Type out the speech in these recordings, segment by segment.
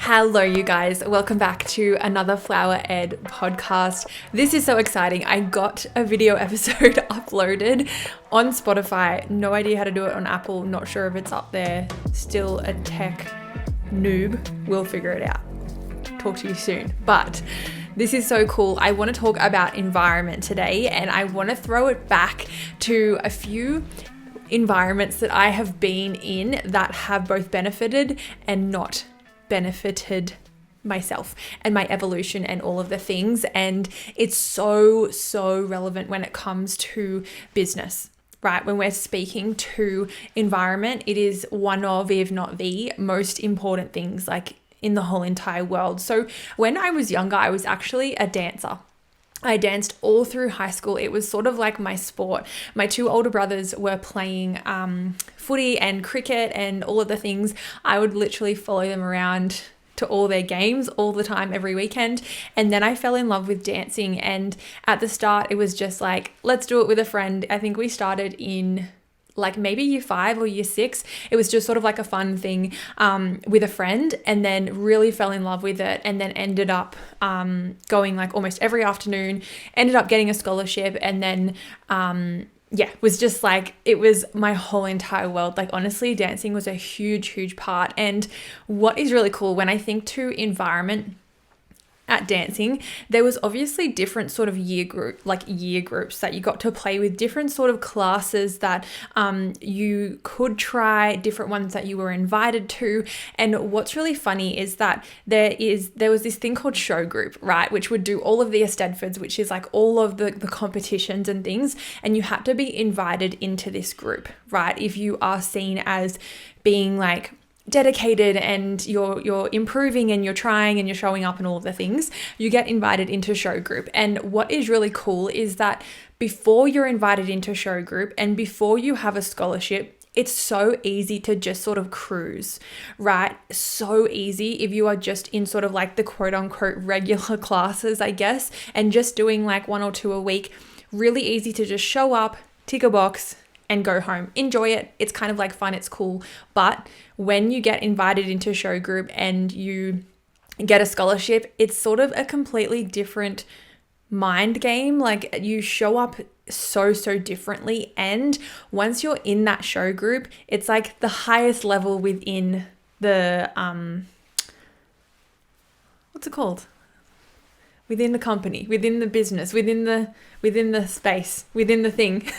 Hello, you guys. Welcome back to another FLOWER.ED podcast. This is so exciting. I got a video episode uploaded on Spotify. No idea how to do it on Apple. Not sure if it's up there. Still a tech noob. We'll figure it out. Talk to you soon. But this is so cool. I want to talk about environment today, and I want to throw it back to a few environments that I have been in that have both benefited and not benefited myself and my evolution and all of the things. And it's so relevant when it comes to business, right? When we're speaking to environment, it is one of, if not the most important things like in the whole entire world. So when I was younger, I was actually a dancer. I danced all through high school. It was sort of like my sport. My two older brothers were playing footy and cricket and all of the things. I would literally follow them around to all their games all the time, every weekend. And then I fell in love with dancing. And at the start, it was just like, let's do it with a friend. I think we started in like maybe year 5 or year 6. It was just sort of like a fun thing with a friend, and then really fell in love with it, and then ended up going like almost every afternoon, ended up getting a scholarship, and then was just like, it was my whole entire world. Like honestly, dancing was a huge part. And what is really cool when I think to environment at dancing, there was obviously different sort of year groups that you got to play with, different sort of classes that you could try, different ones that you were invited to. And what's really funny is that there was this thing called show group, right, which would do all of the Eisteddfods, which is like all of the competitions and things, and you had to be invited into this group, right? If you are seen as being like dedicated and you're improving and you're trying and you're showing up and all of the things, you get invited into show group. And what is really cool is that before you're invited into show group and before you have a scholarship, it's so easy to just sort of cruise, right? So easy if you are just in sort of like the quote unquote regular classes, I guess, and just doing like 1 or 2 a week. Really easy to just show up, tick a box, and go home. Enjoy it. It's kind of like fun. It's cool. But when you get invited into show group and you get a scholarship, it's sort of a completely different mind game. Like you show up so differently. And once you're in that show group, it's like the highest level within the, what's it called? Within the company, within the business, within the space, within the thing.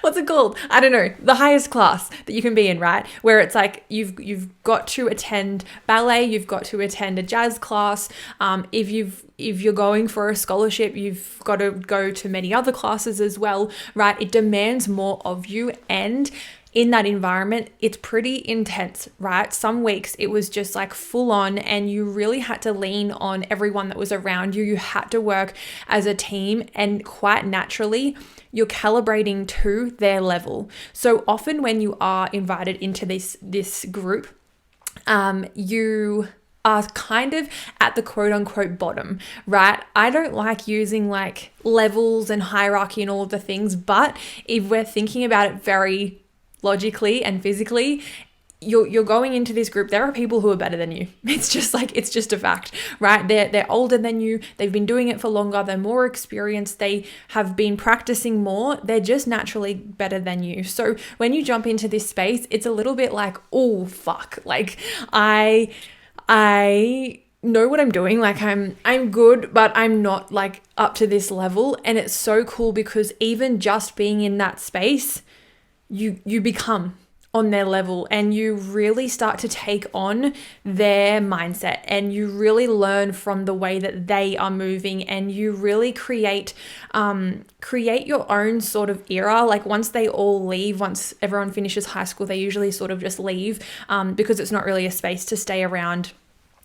What's it called? I don't know. The highest class that you can be in, right? Where it's like you've got to attend ballet, you've got to attend a jazz class. If you're going for a scholarship, you've got to go to many other classes as well, right? It demands more of you, and in that environment, it's pretty intense, right? Some weeks it was just like full on, and you really had to lean on everyone that was around you. You had to work as a team, and quite naturally, you're calibrating to their level. So often when you are invited into this group, you are kind of at the quote unquote bottom, right? I don't like using like levels and hierarchy and all of the things, but if we're thinking about it very logically and physically, you're going into this group. There are people who are better than you. It's just a fact, right? They're older than you. They've been doing it for longer. They're more experienced. They have been practicing more. They're just naturally better than you. So when you jump into this space, it's a little bit like, oh fuck, like I know what I'm doing. Like I'm good, but I'm not like up to this level. And it's so cool because even just being in that space, you become on their level, and you really start to take on their mindset, and you really learn from the way that they are moving, and you really create your own sort of era. Like once they all leave, once everyone finishes high school, they usually sort of just leave because it's not really a space to stay around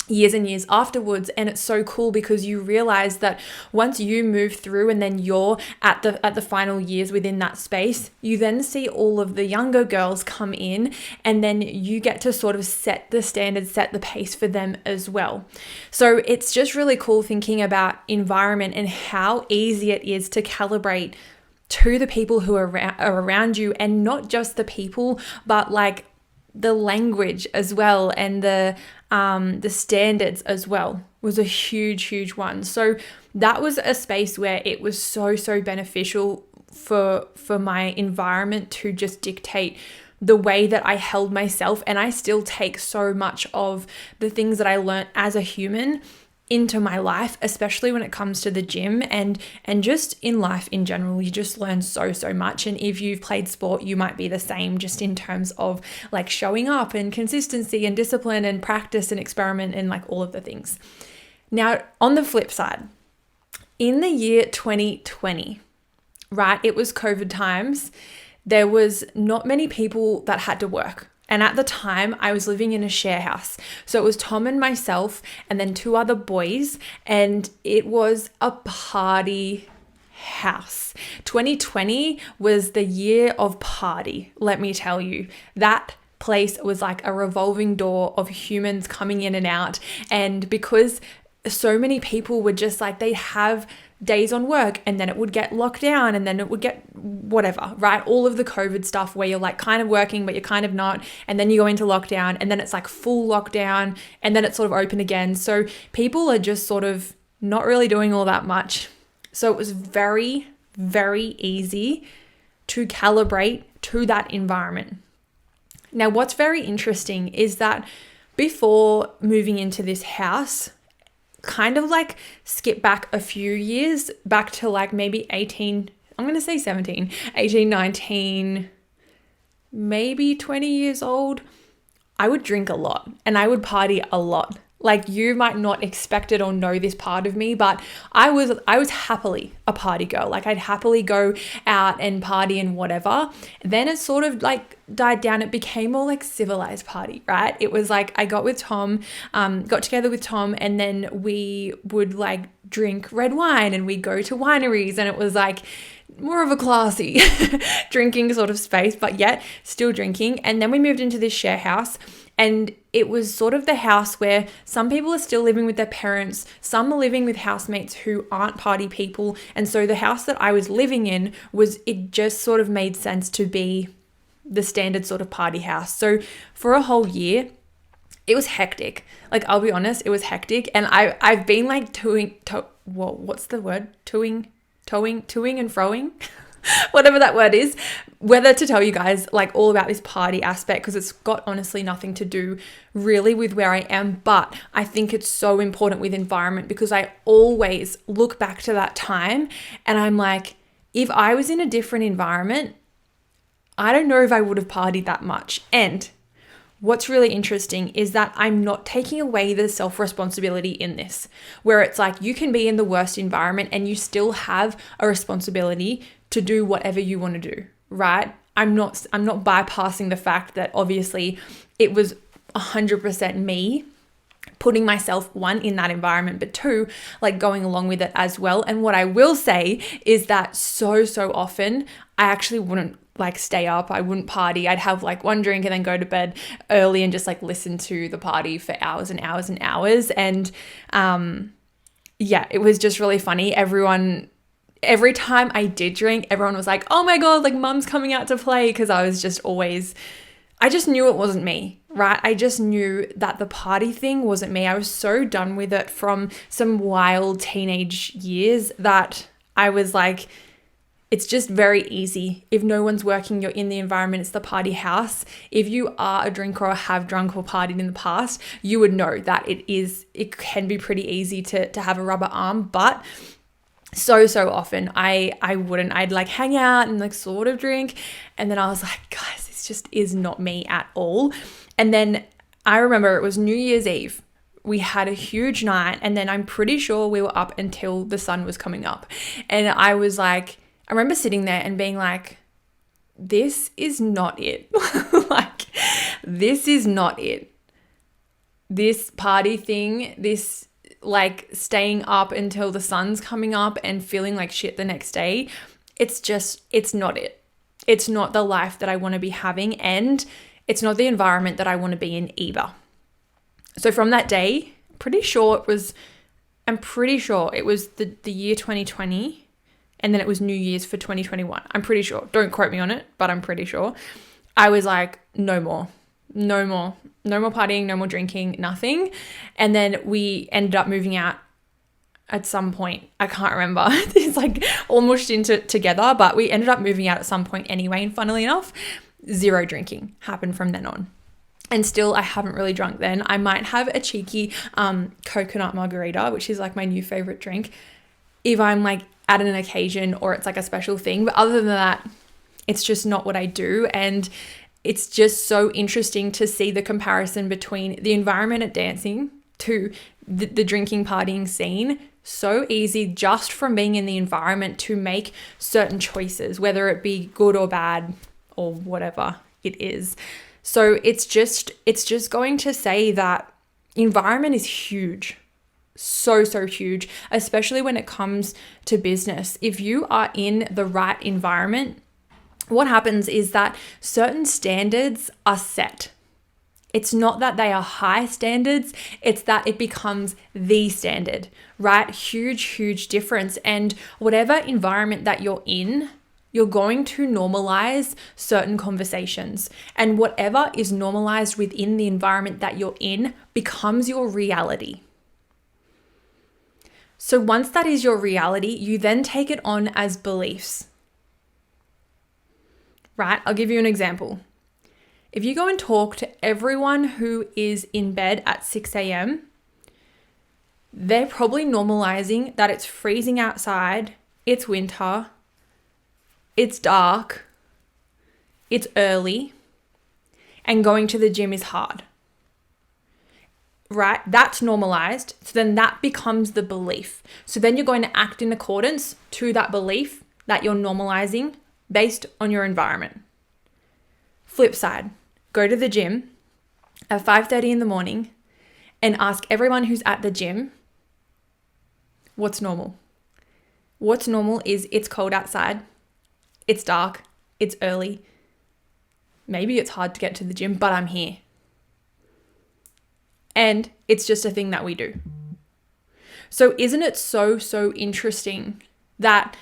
years and years afterwards. And it's so cool because you realize that once you move through and then you're at the final years within that space, you then see all of the younger girls come in, and then you get to sort of set the standard, set the pace for them as well. So it's just really cool thinking about environment and how easy it is to calibrate to the people who are around you, and not just the people, but like the language as well, and the The standards as well was a huge, huge one. So that was a space where it was so, so beneficial for my environment to just dictate the way that I held myself. And I still take so much of the things that I learned as a human into my life, especially when it comes to the gym and just in life in general. You just learn so, so much. And if you've played sport, you might be the same, just in terms of like showing up and consistency and discipline and practice and experiment and like all of the things. Now, on the flip side, in the year 2020, right, it was COVID times. There was not many people that had to work. And at the time, I was living in a share house. So it was Tom and myself and then 2 other boys. And it was a party house. 2020 was the year of party, let me tell you. That place was like a revolving door of humans coming in and out. And because so many people were just like, they'd have days on work and then it would get locked down and then it would get whatever, right? All of the COVID stuff where you're like kind of working, but you're kind of not. And then you go into lockdown and then it's like full lockdown and then it's sort of open again. So people are just sort of not really doing all that much. So it was very, very easy to calibrate to that environment. Now, what's very interesting is that before moving into this house, kind of like skip back a few years, back to like maybe 18, I'm going to say 17, 18, 19, maybe 20 years old, I would drink a lot and I would party a lot. Like, you might not expect it or know this part of me, but I was happily a party girl. Like, I'd happily go out and party and whatever. Then it sort of like died down. It became more like civilized party, right? It was like I got together with Tom, and then we would like drink red wine and we'd go to wineries, and it was like more of a classy drinking sort of space, but yet still drinking. And then we moved into this share house. And it was sort of the house where some people are still living with their parents, some are living with housemates who aren't party people. And so the house that I was living in it just sort of made sense to be the standard sort of party house. So for a whole year, it was hectic. Like, I'll be honest, it was hectic. And I've been like toing and froing. Whatever that word is, whether to tell you guys like all about this party aspect, because it's got honestly nothing to do really with where I am. But I think it's so important with environment, because I always look back to that time and I'm like, if I was in a different environment, I don't know if I would have partied that much. And what's really interesting is that I'm not taking away the self-responsibility in this, where it's like you can be in the worst environment and you still have a responsibility to do whatever you want to do, right? I'm not bypassing the fact that obviously it was 100% me putting myself, one, in that environment, but two, like going along with it as well. And what I will say is that so often I actually wouldn't like stay up. I wouldn't party. I'd have like one drink and then go to bed early and just like listen to the party for hours and hours and hours. And yeah, it was just really funny. Every time I did drink, everyone was like, oh my God, like mum's coming out to play. Cause I just knew it wasn't me, right? I just knew that the party thing wasn't me. I was so done with it from some wild teenage years that I was like, it's just very easy. If no one's working, you're in the environment, it's the party house. If you are a drinker or have drunk or partied in the past, you would know that it can be pretty easy to have a rubber arm, but so often I'd like hang out and like sort of drink. And then I was like, guys, this just is not me at all. And then I remember it was New Year's Eve. We had a huge night, and then I'm pretty sure we were up until the sun was coming up. And I remember sitting there and being like, this is not it. Like, this is not it. This party thing, this like staying up until the sun's coming up and feeling like shit the next day, it's not it. It's not the life that I want to be having, and it's not the environment that I want to be in either. So from that day, I'm pretty sure it was the year 2020, and then it was New Year's for 2021. I'm pretty sure. Don't quote me on it, but I'm pretty sure. I was like, no more. No more. No more partying, no more drinking, nothing. And then we ended up moving out at some point. I can't remember. It's like all mushed into together, but we ended up moving out at some point anyway. And funnily enough, zero drinking happened from then on. And still, I haven't really drunk then. I might have a cheeky coconut margarita, which is like my new favorite drink, if I'm like at an occasion or it's like a special thing. But other than that, it's just not what I do. And it's just so interesting to see the comparison between the environment at dancing to the drinking, partying scene. So easy just from being in the environment to make certain choices, whether it be good or bad or whatever it is. So it's just going to say that environment is huge. So huge, especially when it comes to business. If you are in the right environment, what happens is that certain standards are set. It's not that they are high standards, it's that it becomes the standard, right? Huge difference. And whatever environment that you're in, you're going to normalize certain conversations. And whatever is normalized within the environment that you're in becomes your reality. So once that is your reality, you then take it on as beliefs. Right? I'll give you an example. If you go and talk to everyone who is in bed at 6 a.m., they're probably normalizing that it's freezing outside, it's winter, it's dark, it's early, and going to the gym is hard. Right? That's normalized. So then that becomes the belief. So then you're going to act in accordance to that belief that you're normalizing based on your environment. Flip side, go to the gym at 5:30 in the morning and ask everyone who's at the gym, what's normal? What's normal is it's cold outside, it's dark, it's early. Maybe it's hard to get to the gym, but I'm here. And it's just a thing that we do. So isn't it so interesting that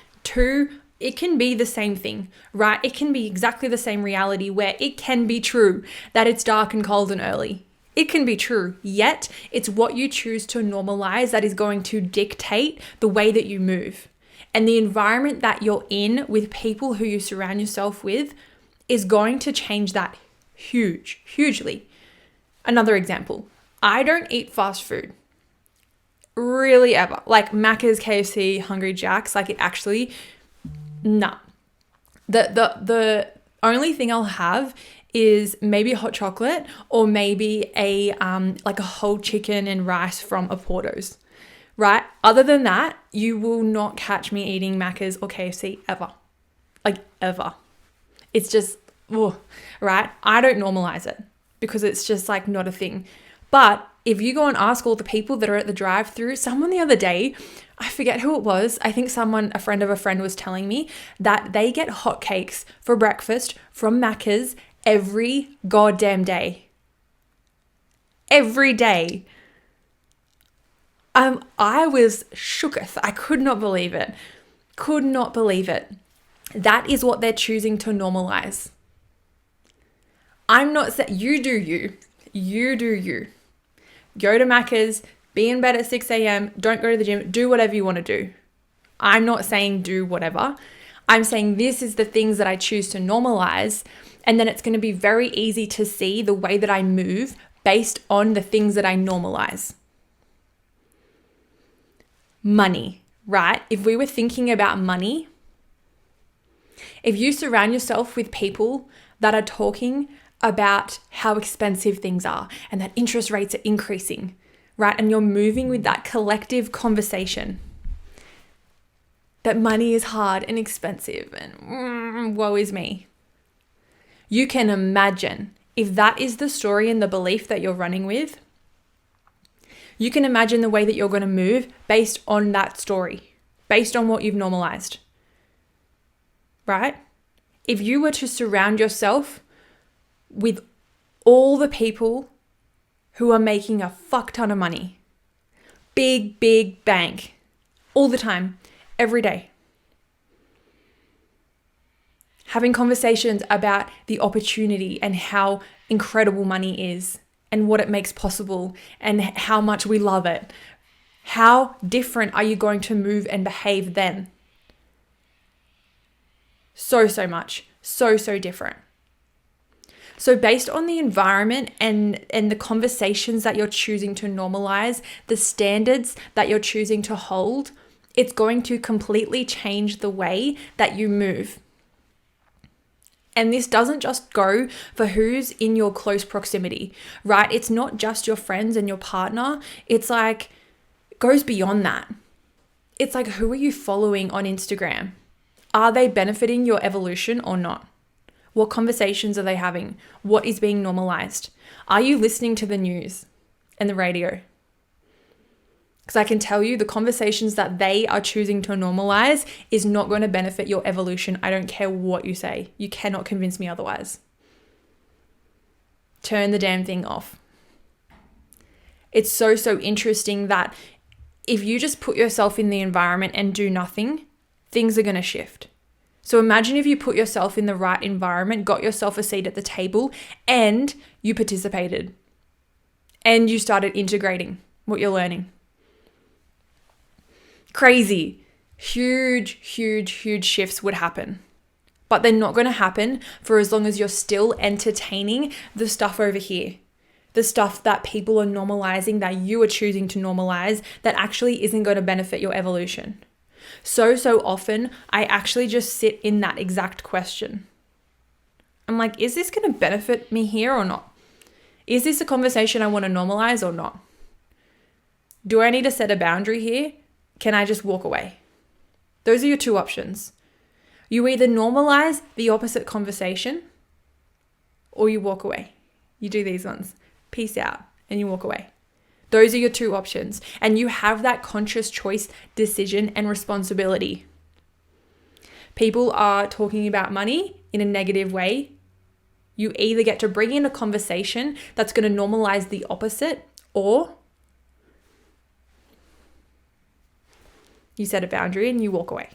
it can be the same thing, right? It can be exactly the same reality where it can be true that it's dark and cold and early. It can be true, yet it's what you choose to normalize that is going to dictate the way that you move. And the environment that you're in with people who you surround yourself with is going to change that hugely. Another example, I don't eat fast food. Really ever. Like Macca's, KFC, Hungry Jack's, like it actually, nah. The only thing I'll have is maybe a hot chocolate or maybe a whole chicken and rice from a Porto's, right? Other than that, you will not catch me eating Macca's or KFC ever. Like ever. It's just, right? I don't normalize it because it's just like not a thing. But if you go and ask all the people that are at the drive-thru, someone the other day, I forget who it was, I think a friend of a friend was telling me that they get hotcakes for breakfast from Macca's every goddamn day. Every day. I was shooketh. I could not believe it. Could not believe it. That is what they're choosing to normalize. I'm not saying, you do you. You do you. Go to Macca's, be in bed at 6 a.m., don't go to the gym, do whatever you want to do. I'm not saying do whatever. I'm saying this is the things that I choose to normalize, and then it's going to be very easy to see the way that I move based on the things that I normalize. Money, right? If we were thinking about money, if you surround yourself with people that are talking about how expensive things are and that interest rates are increasing, right? And you're moving with that collective conversation that money is hard and expensive and woe is me. You can imagine if that is the story and the belief that you're running with, you can imagine the way that you're going to move based on that story, based on what you've normalized, right? If you were to surround yourself with all the people who are making a fuck ton of money, big bank, all the time, every day, Having conversations about the opportunity and how incredible money is and what it makes possible and how much we love it. How different are you going to move and behave then? So much. So different. So based on the environment and the conversations that you're choosing to normalize, the standards that you're choosing to hold, it's going to completely change the way that you move. And this doesn't just go for who's in your close proximity, right? It's not just your friends and your partner. It's like, it goes beyond that. It's like, who are you following on Instagram? Are they benefiting your evolution or not? What conversations are they having? What is being normalized? Are you listening to the news and the radio? Because I can tell you the conversations that they are choosing to normalize is not going to benefit your evolution. I don't care what you say. You cannot convince me otherwise. Turn the damn thing off. It's so interesting that if you just put yourself in the environment and do nothing, things are going to shift. So imagine if you put yourself in the right environment, got yourself a seat at the table, and you participated. And you started integrating what you're learning. Crazy. Huge shifts would happen. But they're not going to happen for as long as you're still entertaining the stuff over here. The stuff that people are normalizing, that you are choosing to normalize, that actually isn't going to benefit your evolution. So often, I actually just sit in that exact question. I'm like, is this going to benefit me here or not? Is this a conversation I want to normalize or not? Do I need to set a boundary here? Can I just walk away? Those are your two options. You either normalize the opposite conversation or you walk away. You do these ones. Peace out, and you walk away. Those are your two options. And you have that conscious choice, decision, and responsibility. People are talking about money in a negative way. You either get to bring in a conversation that's going to normalize the opposite, or you set a boundary and you walk away.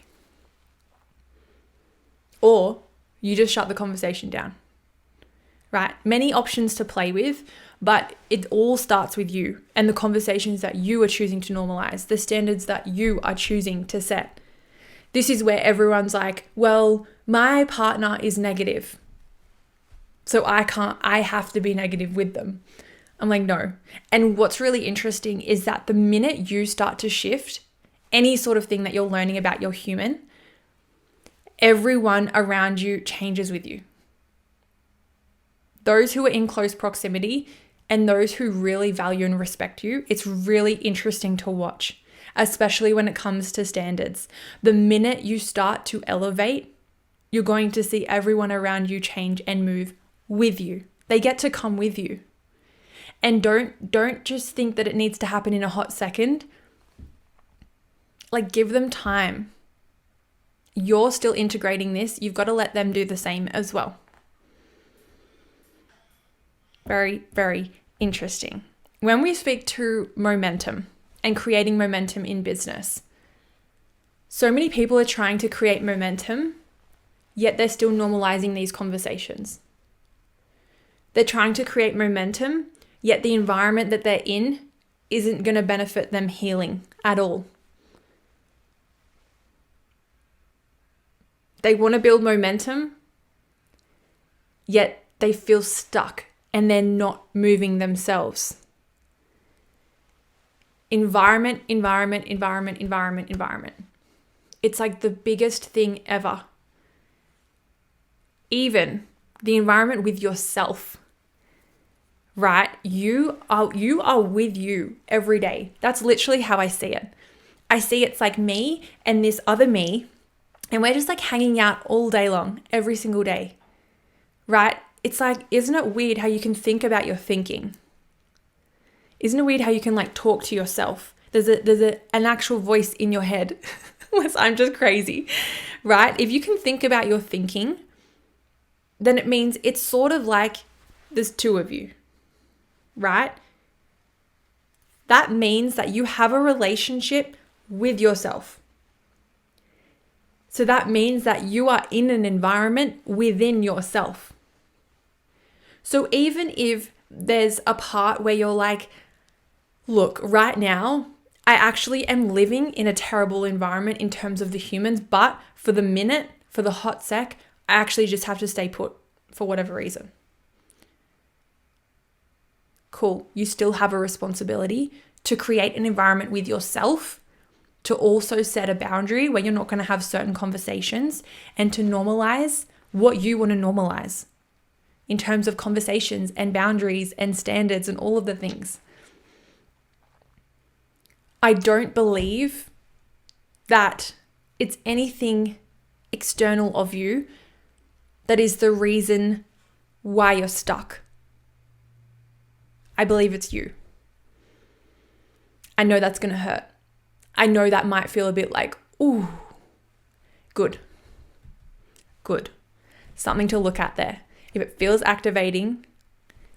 Or you just shut the conversation down. Right? Many options to play with, but it all starts with you and the conversations that you are choosing to normalize, the standards that you are choosing to set. This is where everyone's like, well, my partner is negative, so I have to be negative with them. I'm like, no. And what's really interesting is that the minute you start to shift any sort of thing that you're learning about your human, everyone around you changes with you. Those who are in close proximity and those who really value and respect you, it's really interesting to watch, especially when it comes to standards. The minute you start to elevate, you're going to see everyone around you change and move with you. They get to come with you. And don't just think that it needs to happen in a hot second. Like, give them time. You're still integrating this. You've got to let them do the same as well. Very interesting. When we speak to momentum and creating momentum in business, so many people are trying to create momentum, yet they're still normalizing these conversations. They're trying to create momentum, yet the environment that they're in isn't going to benefit them healing at all. They want to build momentum, yet they feel stuck and they're not moving themselves. Environment. It's like the biggest thing ever. Even the environment with yourself, right? You are with you every day. That's literally how I see it. I see it's like me and this other me, and we're just like hanging out all day long, every single day, right? It's like, isn't it weird how you can think about your thinking? Isn't it weird how you can like talk to yourself? There's an actual voice in your head. Unless I'm just crazy, right? If you can think about your thinking, then it means it's sort of like there's two of you, right? That means that you have a relationship with yourself. So that means that you are in an environment within yourself. So even if there's a part where you're like, look, right now, I actually am living in a terrible environment in terms of the humans, but for the minute, for the hot sec, I actually just have to stay put for whatever reason. Cool. You still have a responsibility to create an environment with yourself, to also set a boundary where you're not going to have certain conversations, and to normalize what you want to normalize in terms of conversations and boundaries and standards and all of the things. I don't believe that it's anything external of you that is the reason why you're stuck. I believe it's you. I know that's going to hurt. I know that might feel a bit like, ooh, good. Something to look at there. If it feels activating,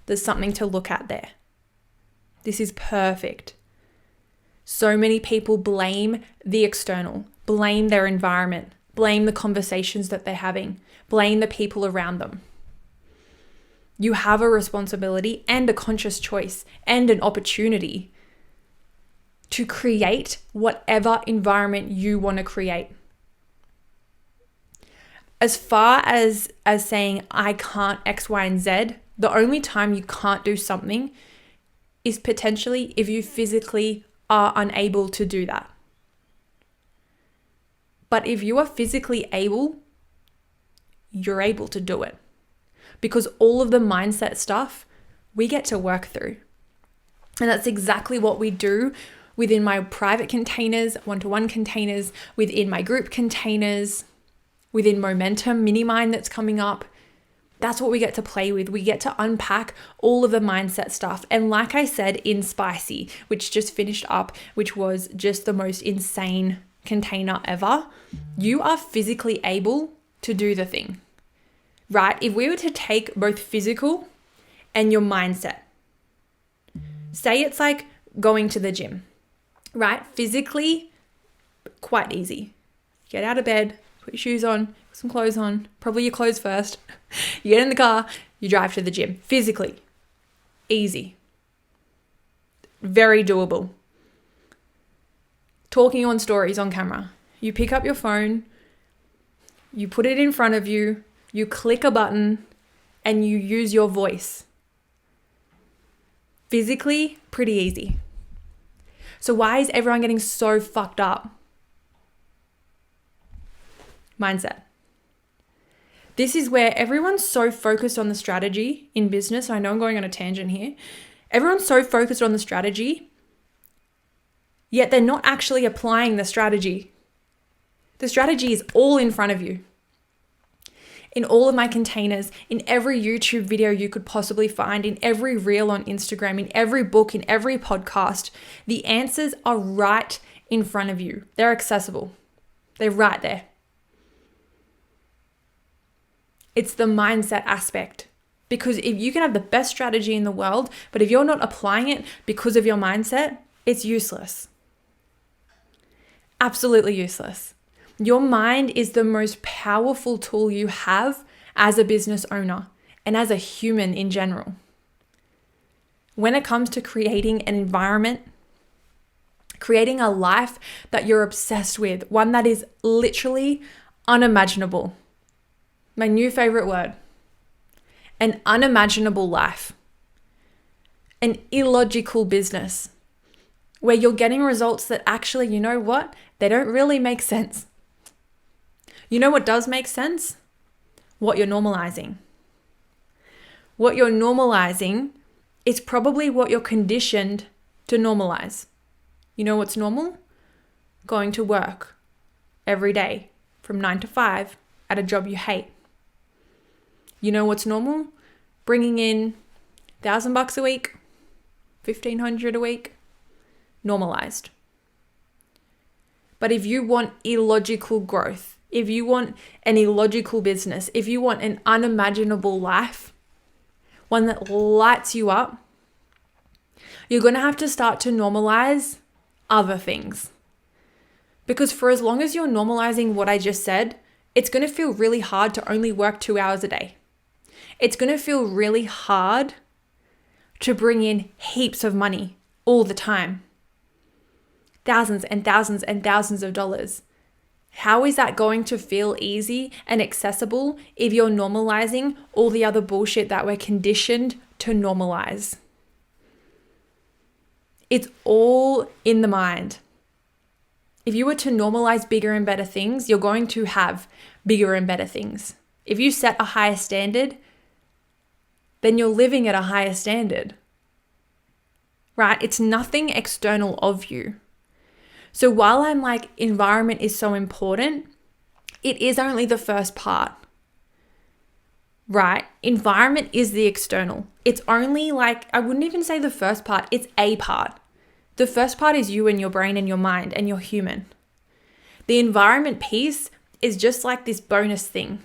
there's something to look at there. This is perfect. So many people blame the external, blame their environment, blame the conversations that they're having, blame the people around them. You have a responsibility and a conscious choice and an opportunity to create whatever environment you want to create. As far as saying, I can't X, Y, and Z, the only time you can't do something is potentially if you physically are unable to do that. But if you are physically able, you're able to do it. Because all of the mindset stuff we get to work through. And that's exactly what we do within my private containers, one-to-one containers, within my group containers, within Momentum Mini Mind that's coming up. That's what we get to play with. We get to unpack all of the mindset stuff. And like I said, in Spicy, which just finished up, which was just the most insane container ever, you are physically able to do the thing, right? If we were to take both physical and your mindset, say it's like going to the gym, right? Physically, quite easy. Get out of bed, put your shoes on, put some clothes on, probably your clothes first. You get in the car, you drive to the gym. Physically, easy. Very doable. Talking on stories on camera. You pick up your phone, you put it in front of you, you click a button, and you use your voice. Physically, pretty easy. So why is everyone getting so fucked up? Mindset. This is where everyone's so focused on the strategy in business. I know I'm going on a tangent here. Everyone's so focused on the strategy, yet they're not actually applying the strategy. The strategy is all in front of you. In all of my containers, in every YouTube video you could possibly find, in every reel on Instagram, in every book, in every podcast, the answers are right in front of you. They're accessible. They're right there. It's the mindset aspect. Because if you can have the best strategy in the world, but if you're not applying it because of your mindset, it's useless. Absolutely useless. Your mind is the most powerful tool you have as a business owner and as a human in general. When it comes to creating an environment, creating a life that you're obsessed with, one that is literally unimaginable. My new favorite word. An unimaginable life. An illogical business. Where you're getting results that actually, you know what? They don't really make sense. You know what does make sense? What you're normalizing. What you're normalizing is probably what you're conditioned to normalize. You know what's normal? Going to work every day from 9 to 5 at a job you hate. You know what's normal? Bringing in $1,000 a week, $1,500 a week, normalized. But if you want illogical growth, if you want an illogical business, if you want an unimaginable life, one that lights you up, you're going to have to start to normalize other things. Because for as long as you're normalizing what I just said, it's going to feel really hard to only work 2 hours a day. It's going to feel really hard to bring in heaps of money all the time. Thousands and thousands and thousands of dollars. How is that going to feel easy and accessible if you're normalizing all the other bullshit that we're conditioned to normalize? It's all in the mind. If you were to normalize bigger and better things, you're going to have bigger and better things. If you set a higher standard, then you're living at a higher standard, right? It's nothing external of you. So while I'm like, environment is so important, it is only the first part, right? Environment is the external. It's only like, I wouldn't even say the first part, it's a part. The first part is you and your brain and your mind and you're human. The environment piece is just like this bonus thing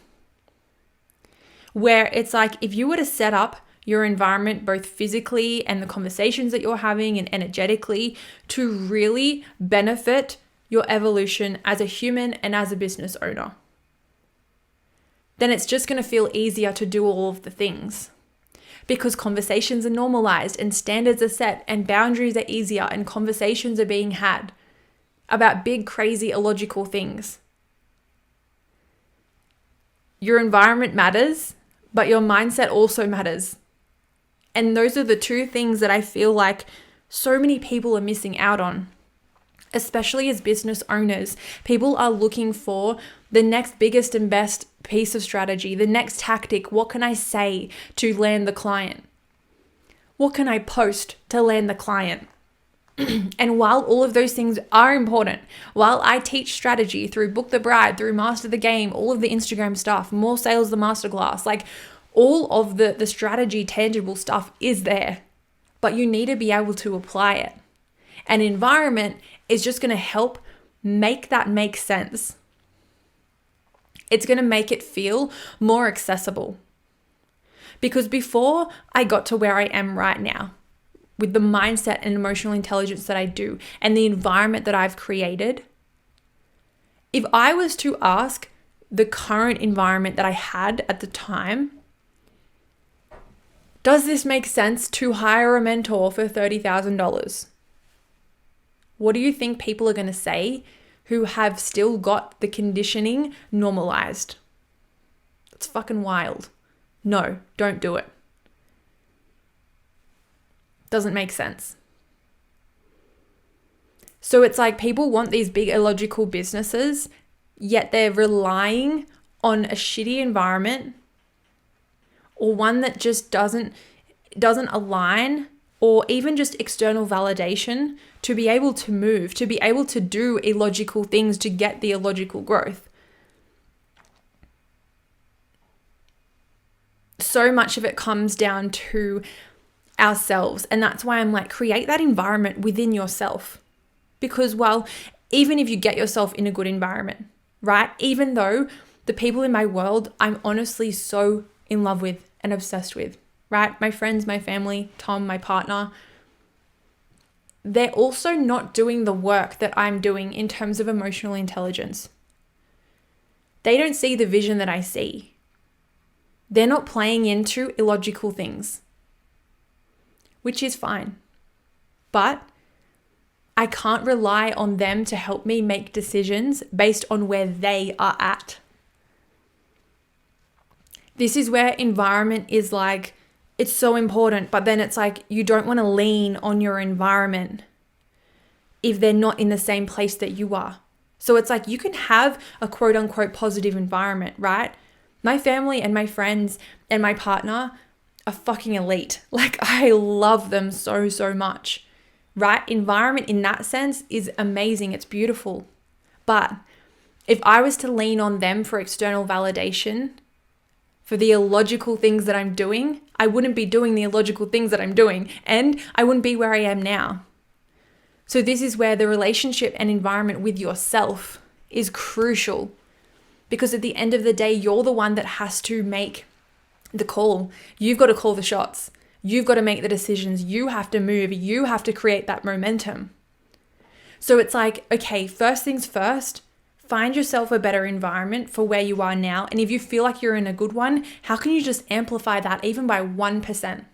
where it's like, if you were to set up your environment, both physically and the conversations that you're having and energetically, to really benefit your evolution as a human and as a business owner, then it's just going to feel easier to do all of the things because conversations are normalized and standards are set and boundaries are easier and conversations are being had about big, crazy, illogical things. Your environment matters, but your mindset also matters. And those are the two things that I feel like so many people are missing out on, especially as business owners. People are looking for the next biggest and best piece of strategy, the next tactic. What can I say to land the client? What can I post to land the client? And while all of those things are important, while I teach strategy through Book the Bride, through Master the Game, all of the Instagram stuff, More Sales the Masterclass, like all of the strategy, tangible stuff is there, but you need to be able to apply it. An environment is just going to help make that make sense. It's going to make it feel more accessible. Because before I got to where I am right now, with the mindset and emotional intelligence that I do and the environment that I've created, if I was to ask the current environment that I had at the time, does this make sense to hire a mentor for $30,000? What do you think people are going to say who have still got the conditioning normalized? It's fucking wild. No, don't do it. Doesn't make sense. So it's like people want these big illogical businesses, yet they're relying on a shitty environment or one that just doesn't align, or even just external validation to be able to move, to be able to do illogical things to get the illogical growth. So much of it comes down to ourselves. And that's why I'm like, create that environment within yourself. Because, well, even if you get yourself in a good environment, right? Even though the people in my world, I'm honestly so in love with and obsessed with, right? My friends, my family, Tom, my partner, they're also not doing the work that I'm doing in terms of emotional intelligence. They don't see the vision that I see. They're not playing into illogical things, which is fine. But I can't rely on them to help me make decisions based on where they are at. This is where environment is like, it's so important, but then it's like you don't want to lean on your environment if they're not in the same place that you are. So it's like you can have a quote unquote positive environment, right? My family and my friends and my partner are fucking elite. Like I love them so, so much, right? Environment in that sense is amazing. It's beautiful. But if I was to lean on them for external validation, for the illogical things that I'm doing, I wouldn't be doing the illogical things that I'm doing, and I wouldn't be where I am now. So this is where the relationship and environment with yourself is crucial, because at the end of the day, you're the one that has to make the call. You've got to call the shots. You've got to make the decisions. You have to move. You have to create that momentum. So it's like, okay, first things first, find yourself a better environment for where you are now. And if you feel like you're in a good one, how can you just amplify that even by 1%?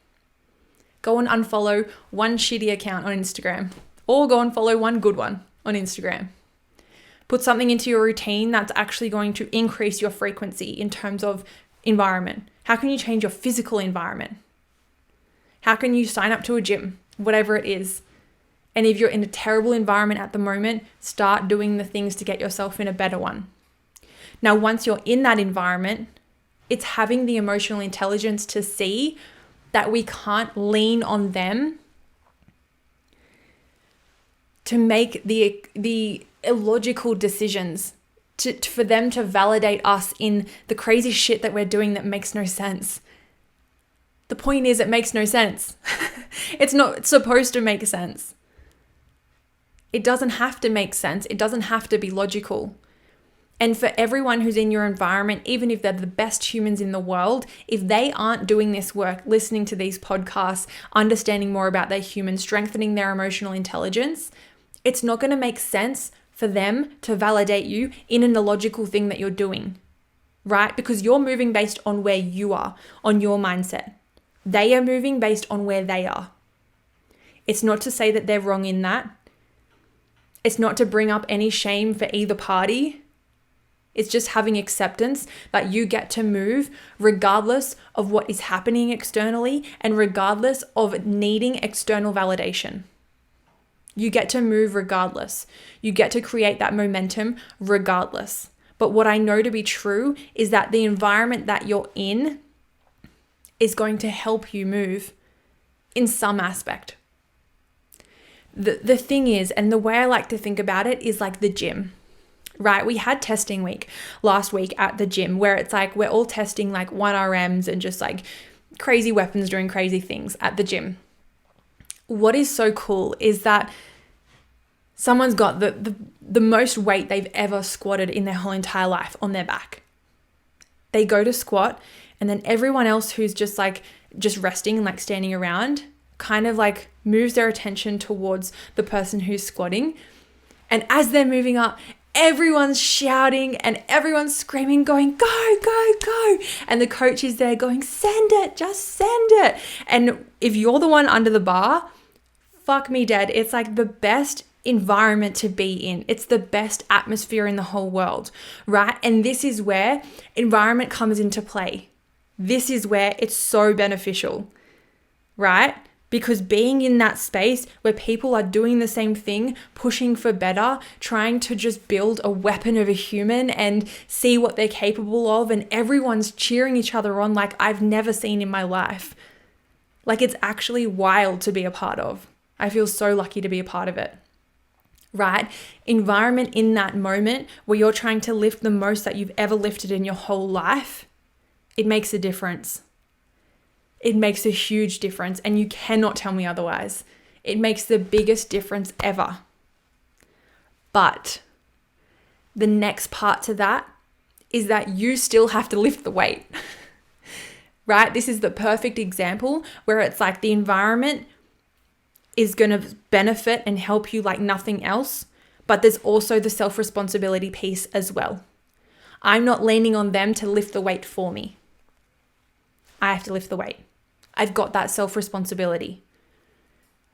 Go and unfollow one shitty account on Instagram, or go and follow one good one on Instagram. Put something into your routine that's actually going to increase your frequency in terms of environment. How can you change your physical environment? How can you sign up to a gym, whatever it is? And if you're in a terrible environment at the moment, start doing the things to get yourself in a better one. Now, once you're in that environment, it's having the emotional intelligence to see that we can't lean on them to make the illogical decisions, for them to validate us in the crazy shit that we're doing that makes no sense. The point is, it makes no sense. It's not supposed to make sense. It doesn't have to make sense. It doesn't have to be logical. And for everyone who's in your environment, even if they're the best humans in the world, if they aren't doing this work, listening to these podcasts, understanding more about their human, strengthening their emotional intelligence, it's not going to make sense for them to validate you in an illogical thing that you're doing, right? Because you're moving based on where you are, on your mindset. They are moving based on where they are. It's not to say that they're wrong in that. It's not to bring up any shame for either party. It's just having acceptance that you get to move regardless of what is happening externally and regardless of needing external validation. You get to move regardless. You get to create that momentum regardless. But what I know to be true is that the environment that you're in is going to help you move in some aspect. The thing is, and the way I like to think about it is like the gym, right? We had testing week last week at the gym where it's like we're all testing like 1RMs and just like crazy weapons doing crazy things at the gym. What is so cool is that someone's got the most weight they've ever squatted in their whole entire life on their back. They go to squat, and then everyone else who's just resting and like standing around kind of like moves their attention towards the person who's squatting. And as they're moving up, everyone's shouting and everyone's screaming, going, go, go, go. And the coach is there going, send it, just send it. And if you're the one under the bar, fuck me dead. It's like the best environment to be in. It's the best atmosphere in the whole world, right? And this is where environment comes into play. This is where it's so beneficial, right? Because being in that space where people are doing the same thing, pushing for better, trying to just build a weapon of a human and see what they're capable of, and everyone's cheering each other on like I've never seen in my life. Like, it's actually wild to be a part of. I feel so lucky to be a part of it, right? Environment in that moment where you're trying to lift the most that you've ever lifted in your whole life, it makes a difference. It makes a huge difference, and you cannot tell me otherwise. It makes the biggest difference ever. But the next part to that is that you still have to lift the weight, right? This is the perfect example where it's like the environment is going to benefit and help you like nothing else, but there's also the self-responsibility piece as well. I'm not leaning on them to lift the weight for me. I have to lift the weight. I've got that self-responsibility,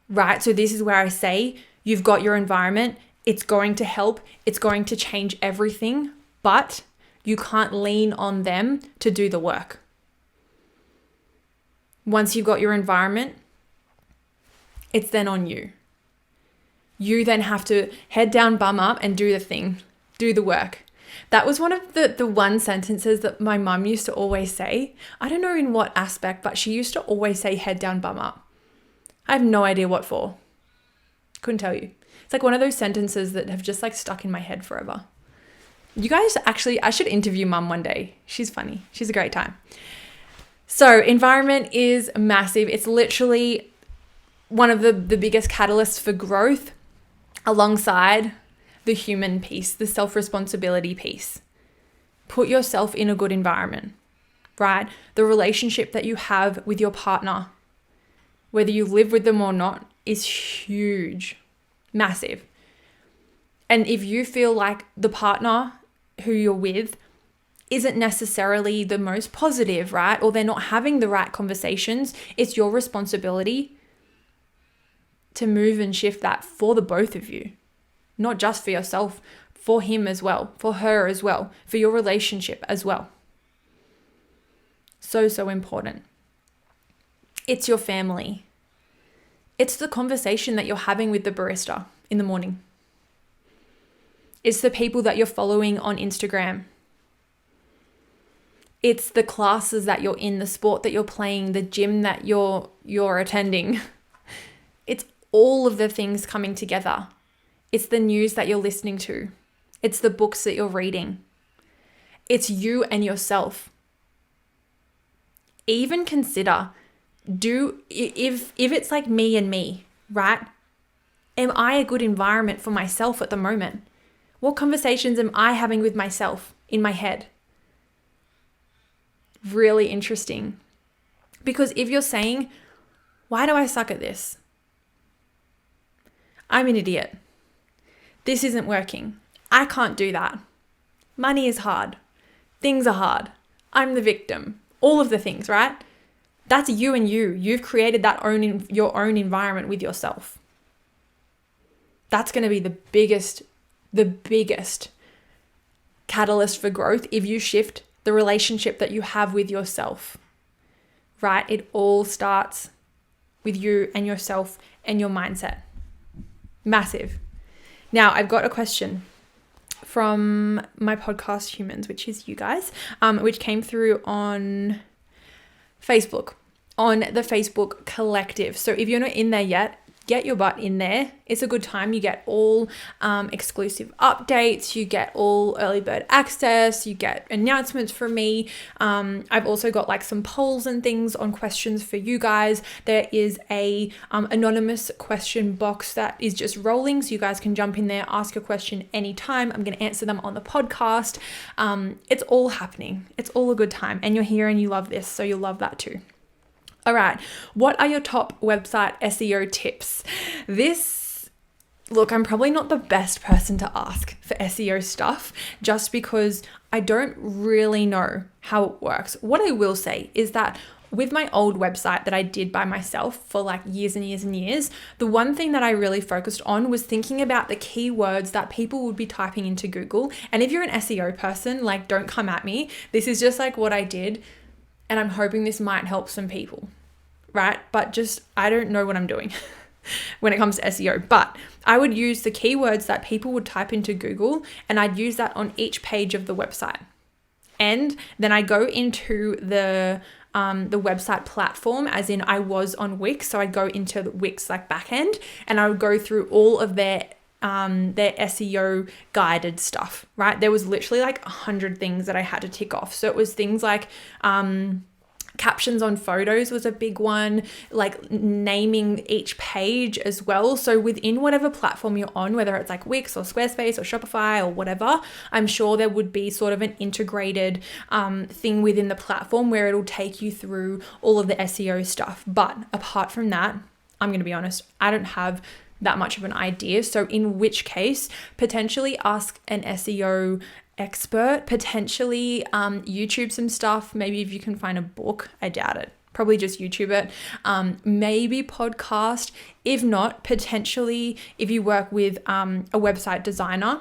right? So this is where I say you've got your environment. It's going to help. It's going to change everything, but you can't lean on them to do the work. Once you've got your environment, it's then on you. You then have to head down, bum up, and do the thing, do the work. That was one of the one sentences that my mum used to always say. I don't know in what aspect, but she used to always say head down, bum up. I have no idea what for. Couldn't tell you. It's like one of those sentences that have just like stuck in my head forever. You guys actually, I should interview mum one day. She's funny. She's a great time. So environment is massive. It's literally one of the biggest catalysts for growth alongside the human piece, the self-responsibility piece. Put yourself in a good environment, right? The relationship that you have with your partner, whether you live with them or not, is huge, massive. And if you feel like the partner who you're with isn't necessarily the most positive, right? Or they're not having the right conversations, it's your responsibility to move and shift that for the both of you, not just for yourself, for him as well, for her as well, for your relationship as well. So, so important. It's your family. It's the conversation that you're having with the barista in the morning. It's the people that you're following on Instagram. It's the classes that you're in, the sport that you're playing, the gym that you're attending. It's all of the things coming together. It's the news that you're listening to. It's the books that you're reading. It's you and yourself. Even consider, if it's like me and me, right? Am I a good environment for myself at the moment? What conversations am I having with myself in my head? Really interesting. Because if you're saying, why do I suck at this? I'm an idiot. This isn't working. I can't do that. Money is hard. Things are hard. I'm the victim. All of the things, right? That's you and you. You've created your own environment with yourself. That's going to be the biggest catalyst for growth if you shift the relationship that you have with yourself, right? It all starts with you and yourself and your mindset. Massive. Now, I've got a question from my podcast humans, which is you guys, which came through on Facebook, on the Facebook collective. So if you're not in there yet, get your butt in there. It's a good time. You get all exclusive updates. You get all early bird access. You get announcements from me. I've also got like some polls and things on questions for you guys. There is a anonymous question box that is just rolling. So you guys can jump in there, ask your question anytime. I'm going to answer them on the podcast. It's all happening. It's all a good time. And you're here and you love this. So you'll love that too. All right, what are your top website SEO tips? Look, I'm probably not the best person to ask for SEO stuff just because I don't really know how it works. What I will say is that with my old website that I did by myself for like years and years and years, the one thing that I really focused on was thinking about the keywords that people would be typing into Google. And if you're an SEO person, like don't come at me. This is just like what I did. And I'm hoping this might help some people, right? But I don't know what I'm doing when it comes to SEO. But I would use the keywords that people would type into Google, and I'd use that on each page of the website. And then I go into the website platform, as in I was on Wix. So I'd go into the Wix like backend, and I would go through all of their SEO guided stuff, right? There was literally like 100 things that I had to tick off. So it was things like captions on photos was a big one, like naming each page as well. So within whatever platform you're on, whether it's like Wix or Squarespace or Shopify or whatever, I'm sure there would be sort of an integrated thing within the platform where it'll take you through all of the SEO stuff. But apart from that, I'm going to be honest, I don't have that much of an idea. So in which case, potentially ask an SEO expert, potentially YouTube some stuff. Maybe if you can find a book, I doubt it. Probably just YouTube it. Maybe podcast. If not, potentially if you work with a website designer,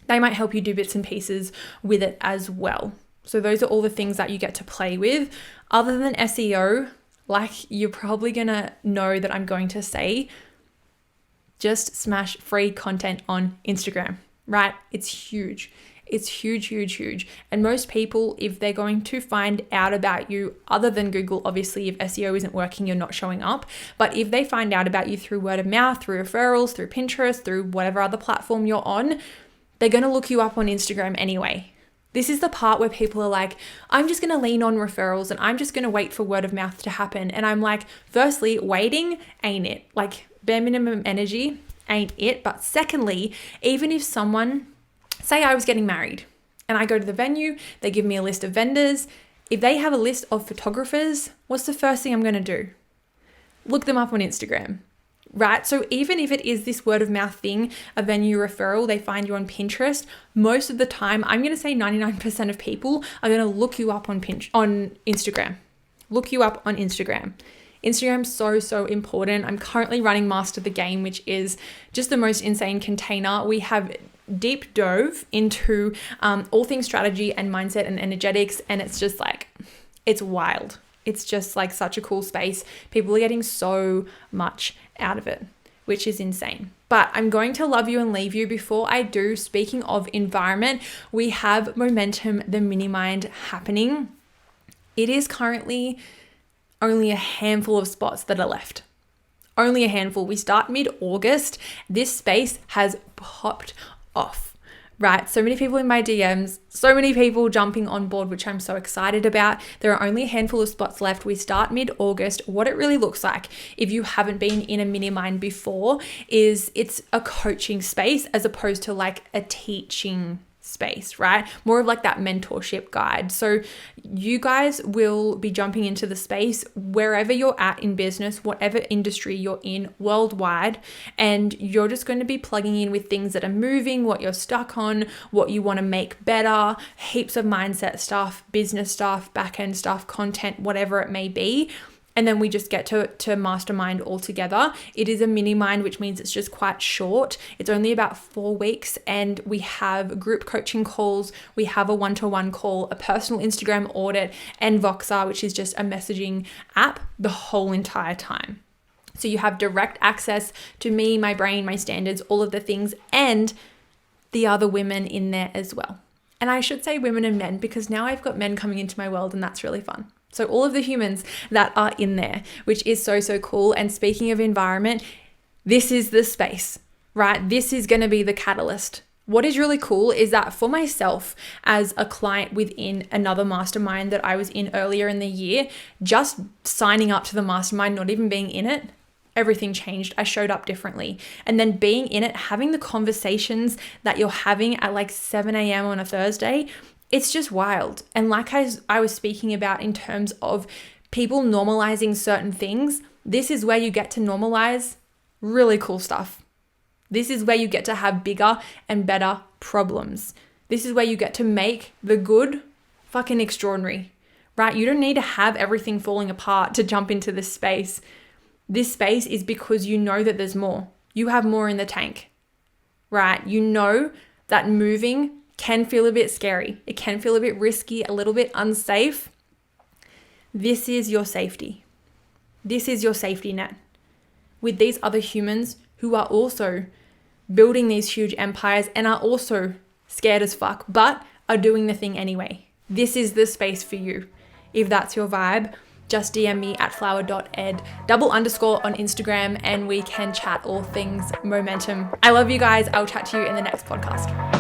they might help you do bits and pieces with it as well. So those are all the things that you get to play with. Other than SEO, like you're probably gonna know that I'm going to say, just smash free content on Instagram, right? It's huge. It's huge, huge, huge. And most people, if they're going to find out about you, other than Google, obviously, if SEO isn't working, you're not showing up. But if they find out about you through word of mouth, through referrals, through Pinterest, through whatever other platform you're on, they're going to look you up on Instagram anyway. This is the part where people are like, I'm just going to lean on referrals and I'm just going to wait for word of mouth to happen. And I'm like, firstly, waiting ain't it. Like bare minimum energy ain't it. But secondly, even if someone, say I was getting married and I go to the venue, they give me a list of vendors. If they have a list of photographers, what's the first thing I'm going to do? Look them up on Instagram. right? So even if it is this word of mouth thing, a venue referral, they find you on Pinterest, most of the time, I'm going to say 99% of people are going to look you up on Instagram. Look you up on Instagram. Instagram's so important. I'm currently running Master the Game, which is just the most insane container. We have deep dove into all things strategy and mindset and energetics, and it's just like, it's wild. It's just like such a cool space. People are getting so much out of it, which is insane. But I'm going to love you and leave you. Before I do, speaking of environment, we have Momentum, the mini mind happening. It is currently only a handful of spots that are left. Only a handful. We start mid-August. This space has popped off. Right, so many people in my DMs, so many people jumping on board, which I'm so excited about. There are only a handful of spots left. We start mid-August. What it really looks like, if you haven't been in a mini mind before, is it's a coaching space as opposed to like a teaching space, right? More of like that mentorship guide. So you guys will be jumping into the space wherever you're at in business, whatever industry you're in worldwide, and you're just going to be plugging in with things that are moving, what you're stuck on, what you want to make better, heaps of mindset stuff, business stuff, back-end stuff, content, whatever it may be. And then we just get to mastermind all together. It is a mini mind, which means it's just quite short. It's only about 4 weeks, and we have group coaching calls. We have a one-to-one call, a personal Instagram audit, and Voxer, which is just a messaging app, the whole entire time. So you have direct access to me, my brain, my standards, all of the things, and the other women in there as well. And I should say women and men, because now I've got men coming into my world, and that's really fun. So all of the humans that are in there, which is so cool. And speaking of environment, this is the space, right? This is going to be the catalyst. What is really cool is that for myself as a client within another mastermind that I was in earlier in the year, just signing up to the mastermind, not even being in it, everything changed. I showed up differently. And then being in it, having the conversations that you're having at like 7 a.m. on a Thursday, it's just wild. And like I was speaking about in terms of people normalizing certain things, this is where you get to normalize really cool stuff. This is where you get to have bigger and better problems. This is where you get to make the good fucking extraordinary, right? You don't need to have everything falling apart to jump into this space. This space is because you know that there's more. You have more in the tank, right? You know that moving can feel a bit scary. It can feel a bit risky, a little bit unsafe. This is your safety. This is your safety net with these other humans who are also building these huge empires and are also scared as fuck, but are doing the thing anyway. This is the space for you. If that's your vibe, just DM me at FLOWER.ED __ on Instagram, and we can chat all things momentum. I love you guys. I'll chat to you in the next podcast.